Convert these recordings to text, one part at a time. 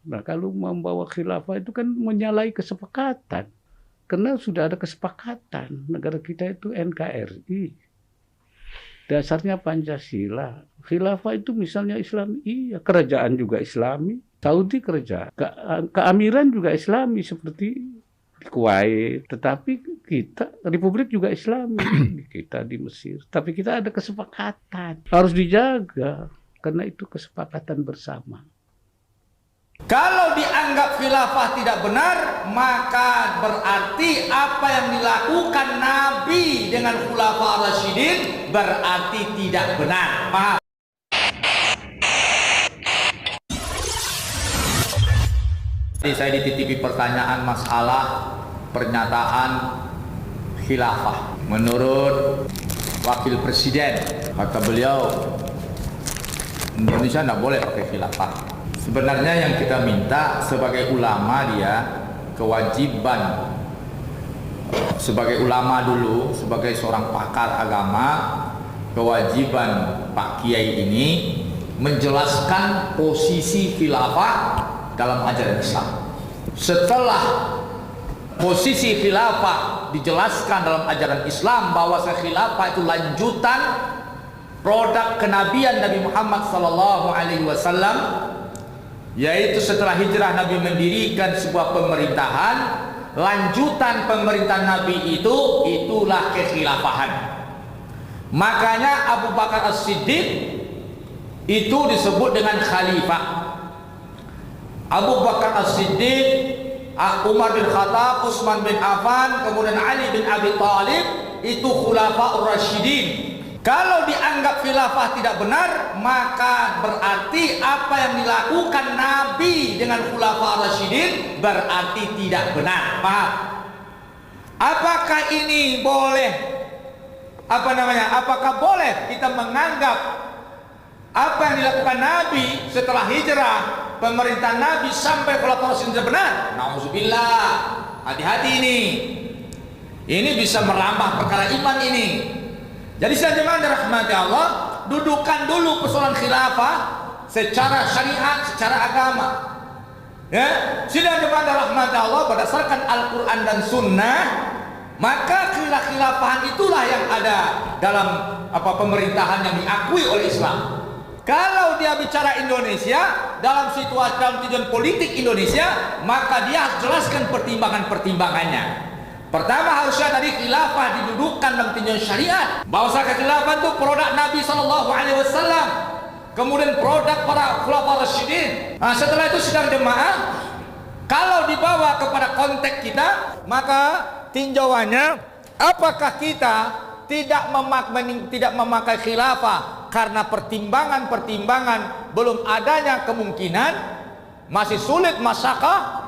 Nah, kalau membawa khilafah itu kan menyalahi kesepakatan. Karena sudah ada kesepakatan. Negara kita itu NKRI. Dasarnya Pancasila. Khilafah itu misalnya Islam, iya. Kerajaan juga Islami. Saudi kerajaan. Keamiran juga Islami seperti di Kuwait. Tetapi kita, Republik juga Islami. Kita di Mesir. Tapi kita ada kesepakatan. Harus dijaga. Karena itu kesepakatan bersama. Kalau dianggap khilafah tidak benar, maka berarti apa yang dilakukan Nabi dengan khulafa ar-rasyidin berarti tidak benar. Paham? Jadi saya dititipi pertanyaan masalah pernyataan khilafah. Menurut Wakil Presiden, kata beliau, Indonesia tidak boleh pakai khilafah. Sebenarnya yang kita minta sebagai ulama, dia kewajiban sebagai ulama dulu, sebagai seorang pakar agama, kewajiban Pak Kiai ini menjelaskan posisi khilafah dalam ajaran Islam. Setelah posisi khilafah dijelaskan dalam ajaran Islam bahwa khilafah itu lanjutan produk kenabian Nabi Muhammad SAW, yaitu setelah hijrah Nabi mendirikan sebuah pemerintahan, lanjutan pemerintahan Nabi itulah kekhilafahan. Makanya Abu Bakar As-Siddiq itu disebut dengan khalifah. Abu Bakar As-Siddiq, Umar bin Khattab, Utsman bin Affan, kemudian Ali bin Abi Thalib, itu khulafaur rasyidin. Kalau dianggap khilafah tidak benar, maka berarti apa yang dilakukan Nabi dengan khulafa ar-rasyidin berarti tidak benar. Paham? Apakah ini boleh? Apakah boleh kita menganggap apa yang dilakukan Nabi setelah hijrah, pemerintahan Nabi sampai khulafa ar-rasyidin tidak benar? Nauzubillah. Hati-hati ini. Ini bisa merambah perkara iman ini. Jadi jemaah dirahmati Allah, dudukan dulu persoalan khilafah secara syariat, secara agama. Ya, jemaah dirahmati Allah, berdasarkan Al-Quran dan Sunnah, maka khilafahan itulah yang ada dalam pemerintahan yang diakui oleh Islam. Kalau dia bicara Indonesia dalam situasi dalam tujuan politik Indonesia, maka dia harus jelaskan pertimbangan-pertimbangannya. Pertama, harusnya tadi khilafah didudukkan dalam tinjauan syariat, bahwa khilafah itu produk Nabi SAW, kemudian produk para khulafa rasyidin. Nah, setelah itu sedang jemaah, kalau dibawa kepada konteks kita, maka tinjauannya, apakah kita tidak memakai khilafah karena pertimbangan-pertimbangan belum adanya kemungkinan, masih sulit masyarakat,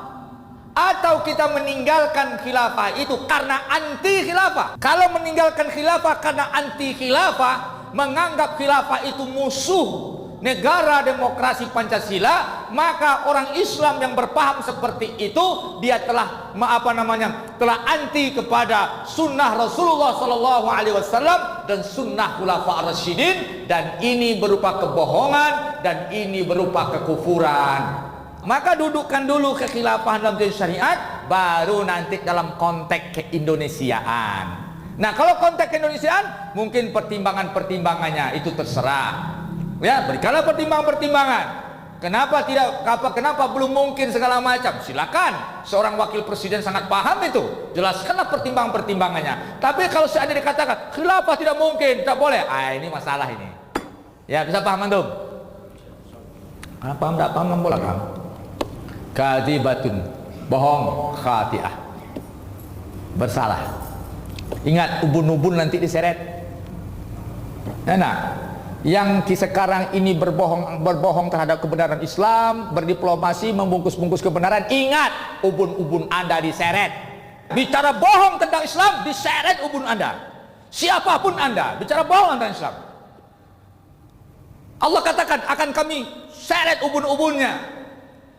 atau kita meninggalkan khilafah itu karena anti khilafah. Kalau meninggalkan khilafah karena anti khilafah, menganggap khilafah itu musuh negara demokrasi Pancasila, maka orang Islam yang berpaham seperti itu, dia telah telah anti kepada sunnah Rasulullah SAW dan sunnah khulafa ar-rasyidin, dan ini berupa kebohongan dan ini berupa kekufuran. Maka dudukkan dulu kekhilafahan dalam syariat, baru nanti dalam konteks keindonesiaan. Nah, kalau konteks keindonesiaan, mungkin pertimbangannya itu terserah. Ya, berikanlah pertimbangan. Kenapa belum mungkin segala macam? Silakan. Seorang wakil presiden sangat paham itu. Jelaskanlah pertimbangannya. Tapi kalau seandainya dikatakan khilafah tidak mungkin, tidak boleh. Ini masalah ini. Ya, bisa paham antum? Paham enggak paham boleh kan? Kadzibatun, bohong, khati'ah, bersalah. Ingat, ubun-ubun nanti diseret. Nah, yang sekarang ini berbohong terhadap kebenaran Islam, berdiplomasi, membungkus-bungkus kebenaran, ingat, ubun-ubun Anda diseret. Bicara bohong tentang Islam, diseret ubun Anda. Siapapun Anda, bicara bohong tentang Islam, Allah katakan akan kami seret ubun-ubunnya.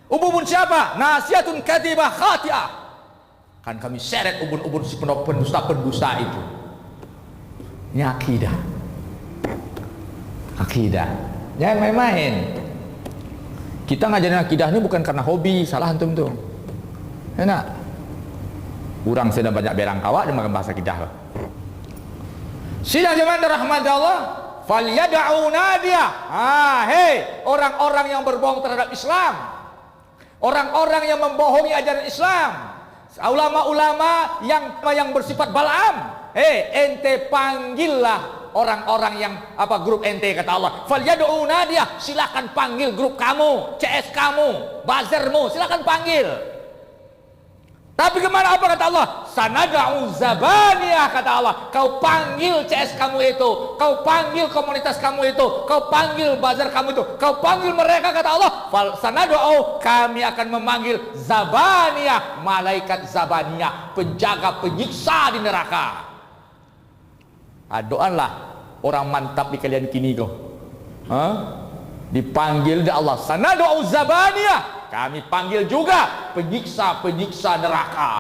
Ubun siapa? Nasihatun kadhibah khati'ah. Kan kami seret ubun-ubun si pendusta-pendusta itu. Ini akidah. Jangan main-main. Kita ngajarin akidah ini bukan karena hobi, salah antum tuh. Enak. Kurang sedang banyak berang kawak dan makan bahasa akidah. Sidang jemaah rahmat Allah, falyad'u nadiyah. Hei, orang-orang yang berbohong terhadap Islam. Orang-orang yang membohongi ajaran Islam. Ulama-ulama yang bersifat Balaam. Hei, ente panggillah orang-orang yang grup ente, kata Allah. Falyad'u nadiyah, silakan panggil grup kamu, CS kamu, buzzermu, silakan panggil. Tapi kemana, apa kata Allah? Sanad'u zabaniyah, kata Allah. Kau panggil CS kamu itu, kau panggil komunitas kamu itu, kau panggil buzzer kamu itu, kau panggil mereka, kata Allah. Sanad'u, kami akan memanggil zabaniyah, malaikat zabaniyah, penjaga penyiksa di neraka. Doalah orang mantap di kalian kini kau. Dipanggil di Allah, sanad'u zabaniyah, kami panggil juga penyiksa-penyiksa neraka.